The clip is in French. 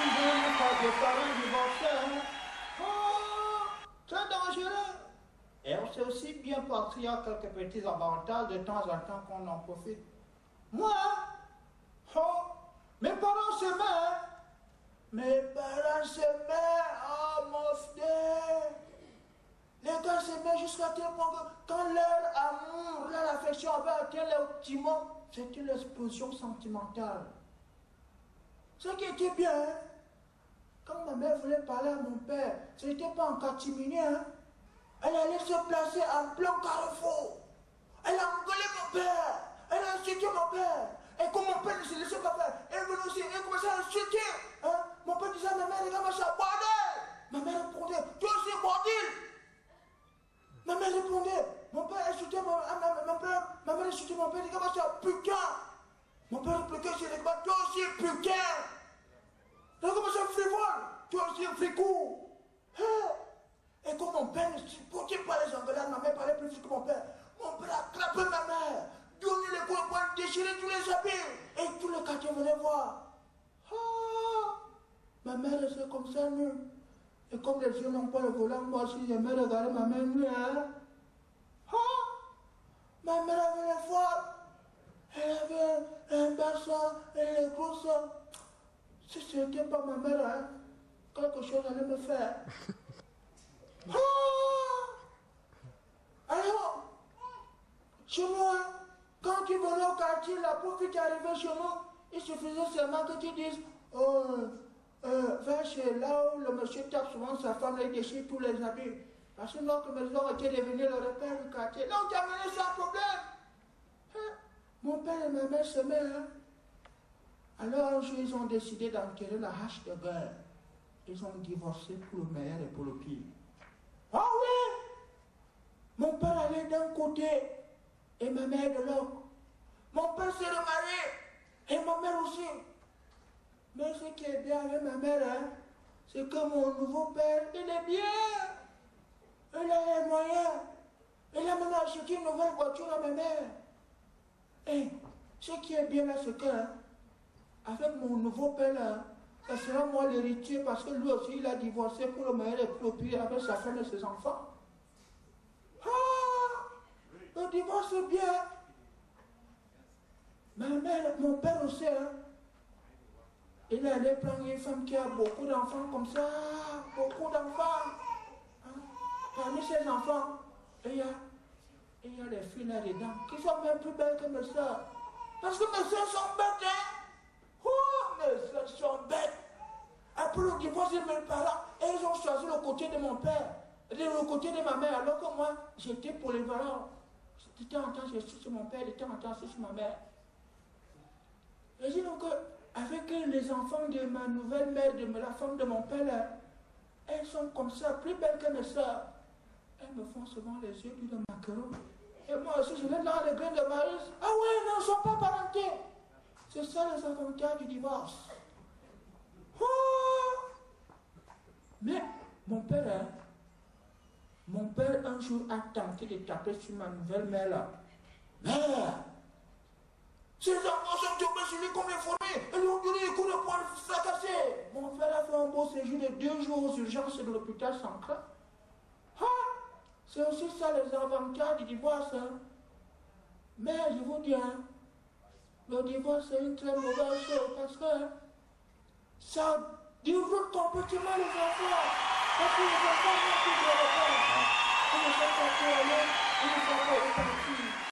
si je n'ai pas de parents divorcés, hein. Oh, très dangereux. Et c'est aussi bien parce qu'il y a quelques petits avantages de temps en temps qu'on en profite. Moi, oh, mes parents s'aimaient, hein. Mes parents s'aimaient, oh mon frère. Les gars s'aimaient jusqu'à tel point que quand leur amour, leur affection avait atteint l'optimum, c'était l'explosion sentimentale. Ce qui était bien, hein, quand ma mère voulait parler à mon père, ce n'était pas en catimini, hein. Elle allait se placer en plein carrefour. Elle a engueulé mon père. Elle a insulté mon père. Et comme mon père ne se laissait pas faire, elle venait aussi, elle commençait à insulter. Hein? Mon père disait à ma mère, regarde, c'est un bordel. Ma mère répondait, tu es aussi bordel. Ma mère répondait, mon père insultait ma mère insultait mon père, regarde, c'est un putain. Mon père répliquait, c'est regarde, tu es aussi putain. Regarde, c'est un frivole. Tu es aussi un fricou. Et comme mon père ne supportait pas les engueulades, ma mère parlait plus vite que mon père a clapé ma mère, donné les coups de poing, déchiré tous les habits, et tous les quartiers venaient voir. Ah, ma mère restait comme ça, nue. Et comme les yeux n'ont pas le volant, moi aussi j'aimais regarder ma mère nue. Hein. Ah, ma mère avait les voiles, elle avait un bassin et les gros seins. Si ce n'était pas ma mère, hein, quelque chose allait me faire. Alors, chez moi, quand tu venais au quartier, la pauvre fille qui arrivait chez nous, il suffisait seulement que tu dises, va chez là où le monsieur tape souvent sa femme, il déchire tous les habits. Parce que notre maison était devenue le repère du quartier. Là, on t'a amené sans problème. Hein? Mon père et ma mère s'aimaient. Hein? Alors, un jour, ils ont décidé d'enterrer la hache de guerre. Ils ont divorcé pour le meilleur et pour le pire. Ah oui! Mon père allait d'un côté et ma mère de l'autre. Mon père s'est remarié et ma mère aussi. Mais ce qui est bien avec ma mère, hein, c'est que mon nouveau père, il est bien. Il a les moyens. Il a même acheté une nouvelle voiture à ma mère. Et ce qui est bien là, c'est que, hein, avec mon nouveau père, là, ça sera moi l'héritier parce que lui aussi, il a divorcé pour le meilleur et pour le pire avec sa femme et ses enfants. Ah, le divorce c'est bien. Ma mère, mon père aussi, hein, il allait prendre une femme qui a beaucoup d'enfants comme ça, beaucoup d'enfants. Hein. Parmi ses enfants, il y a des filles là-dedans qui sont même plus belles que mes soeurs. Parce que mes soeurs sont bêtes, hein. Oh, mes soeurs sont bêtes. Après le divorce de mes parents, ils ont choisi le côté de mon père, le côté de ma mère, alors que moi, j'étais polyvalent. De temps en temps, je suis sur mon père, de temps en temps, je suis sur ma mère. Et je dis donc, avec les enfants de ma nouvelle mère, de la femme de mon père, là, elles sont comme ça, plus belles que mes soeurs. Elles me font souvent les yeux de macaron. Et moi aussi, je vais dans les graines de maïs. Ah ouais, non, ils ne sont pas parentés. C'est ça les avantages du divorce. Oh! Mais mon père, hein, un jour a tenté de taper sur ma nouvelle mère là. Mère! Ces enfants sont tombés sur lui comme des fourmis. Ils lui ont donné des coups de poing fracassés. Mon père a fait un beau séjour de 2 jours aux urgences de l'hôpital central. Ah! C'est aussi ça les avantages du divorce. Hein. Mais je vous dis, hein, le divorce c'est une très mauvaise chose parce que hein, ça déroute complètement les enfants. Parce que les enfants n'ont plus de repères. Ils ne savent pas où aller, ils ne savent pas où partir.